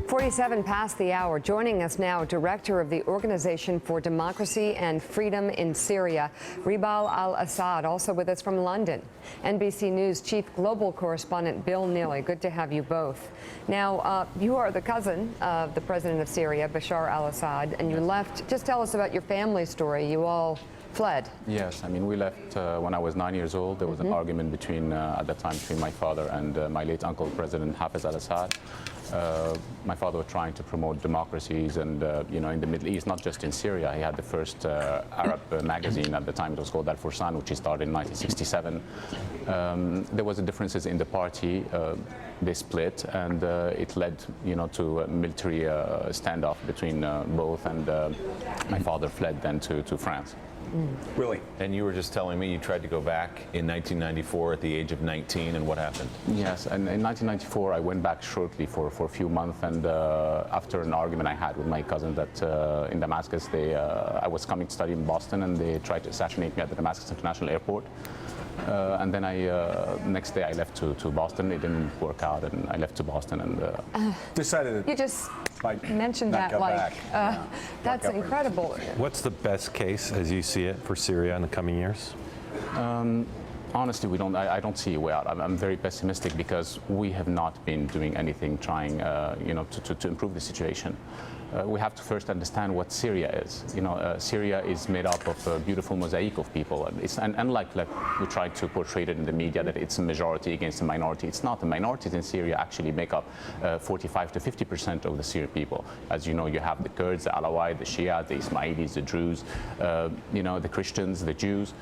47 past the hour. Joining us now, Director of the Organization for Democracy and Freedom in Syria, Ribal Al-Assad, also with us from London. NBC News Chief Global Correspondent Bill Neely. Good to have you both. Now, you are the cousin of the president of Syria, Bashar al-Assad, and you left. Just tell us about your family story. You all fled. Yes, I mean, we left when I was 9 years old. There was an argument between, at that time, between my father and my late uncle, President Hafez al-Assad. My father was trying to promote democracies and, you know, in the Middle East, not just in Syria. He had the first Arab magazine at the time. It was called Al-Fursan, which he started in 1967. There was differences in the party. They split, and it led, you know, to a military standoff between both. And my father fled then to France. Really? And you were just telling me you tried to go back in 1994 at the age of 19, and what happened? Yes, and in 1994 I went back shortly for a few months, and after an argument I had with my cousin that in Damascus, I was coming to study in Boston, and they tried to assassinate me at the Damascus International Airport. And then next day I left to Boston. It didn't work out, and I left to Boston and decided to... You just mentioned that, like, that's incredible. What's the best case, as you see it, for Syria in the coming years? Honestly, I don't see a way out. I'm very pessimistic because we have not been doing anything trying, you know, to improve the situation. We have to first understand what Syria is. You know, Syria is made up of a beautiful mosaic of people. And unlike we tried to portray it in the media that it's a majority against a minority, it's not. The minorities in Syria actually make up 45 to 50% of the Syrian people. As you know, you have the Kurds, the Alawite, the Shia, the Ismailis, the Druze, you know, the Christians, the Jews.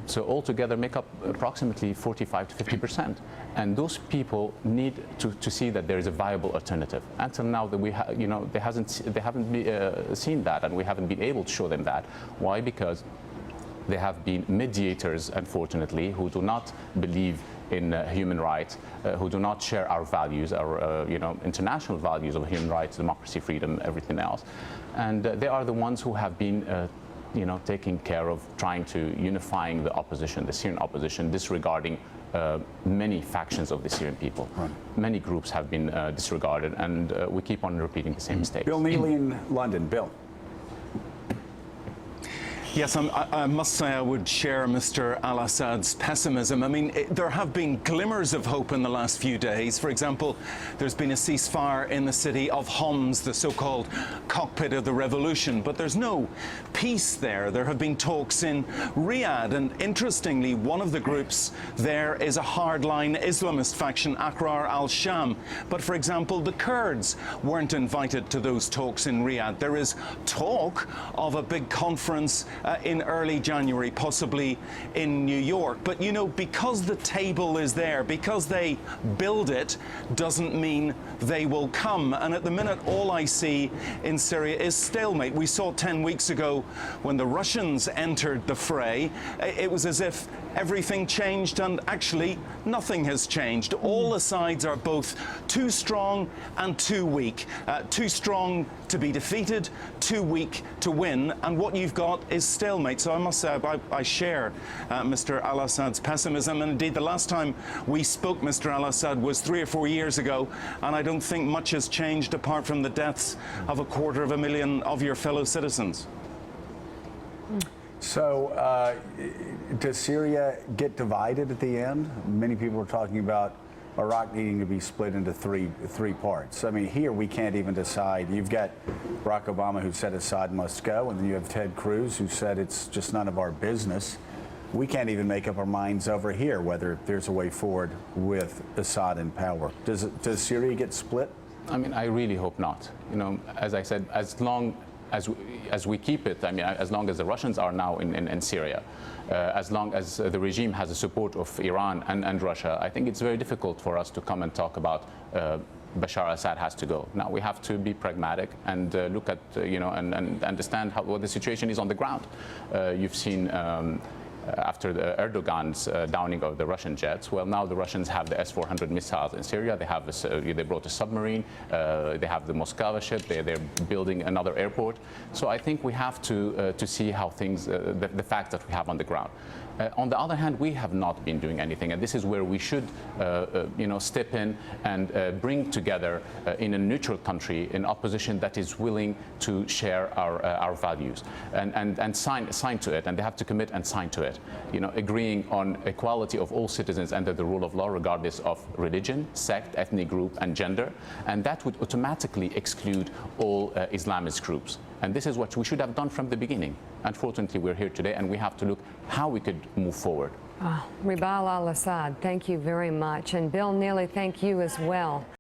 So altogether make up approximately 45 to 50%. And those people need to see that there is a viable alternative. Until now, that you know, they haven't seen that, and we haven't been able to show them that. Why? Because there have been mediators, unfortunately, who do not believe in human rights, who do not share our values, our you know, international values of human rights, democracy, freedom, everything else. And they are the ones who have been you know, taking care of trying to unifying the opposition, the Syrian opposition, disregarding many factions of the Syrian people. Right. Many groups have been disregarded, and we keep on repeating the same mistakes. Bill Neely in London. Bill. Yes, I must say I would share Mr. Al-Assad's pessimism. I mean, there have been glimmers of hope in the last few days. For example, there's been a ceasefire in the city of Homs, the so-called cockpit of the revolution, but there's no peace there. There have been talks in Riyadh, and interestingly, one of the groups there is a hardline Islamist faction, Ahrar al-Sham. But for example, the Kurds weren't invited to those talks in Riyadh. There is talk of a big conference in early January, possibly in New York. But, you know, because the table is there, because they build it, doesn't mean they will come. And at the minute, all I see in Syria is stalemate. We saw 10 weeks ago when the Russians entered the fray, it was as if everything changed, and actually nothing has changed. All the sides are both too strong and too weak. Too strong to be defeated, too weak to win, and what you've got is stalemate. So I must say I share Mr. Al-Assad's pessimism, and indeed the last time we spoke, Mr. Al-Assad, was 3 or 4 years ago, and I don't think much has changed apart from the deaths of 250,000 of your fellow citizens. So does Syria get divided at the end? Many people are talking about Iraq needing to be split into three parts. I mean, here we can't even decide. You've got Barack Obama, who said Assad must go, and then you have Ted Cruz, who said it's just none of our business. We can't even make up our minds over here whether there's a way forward with Assad in power. Does Syria get split? I mean, I really hope not. You know, as I said, as long as we keep it, I mean, as long as the Russians are now in Syria, as long as the regime has the support of Iran and Russia, I think it's very difficult for us to come and talk about Bashar al-Assad has to go. Now we have to be pragmatic and look at, you know, and understand what the situation is on the ground. You've seen after the Erdogan's downing of the Russian jets. Well, now the Russians have the S-400 missiles in Syria. They brought a submarine. They have the Moskva ship. They're building another airport. So I think we have to see how things, the facts that we have on the ground. On the other hand, we have not been doing anything, and this is where we should, step in and bring together in a neutral country an opposition that is willing to share our values and sign to it, and they have to commit and sign to it. Agreeing on equality of all citizens under the rule of law, regardless of religion, sect, ethnic group, and gender, and that would automatically exclude all Islamist groups. And this is what we should have done from the beginning. Unfortunately, we're here today, and we have to look how we could move forward. Ribal Al-Assad, thank you very much. And Bill Neely, thank you as well.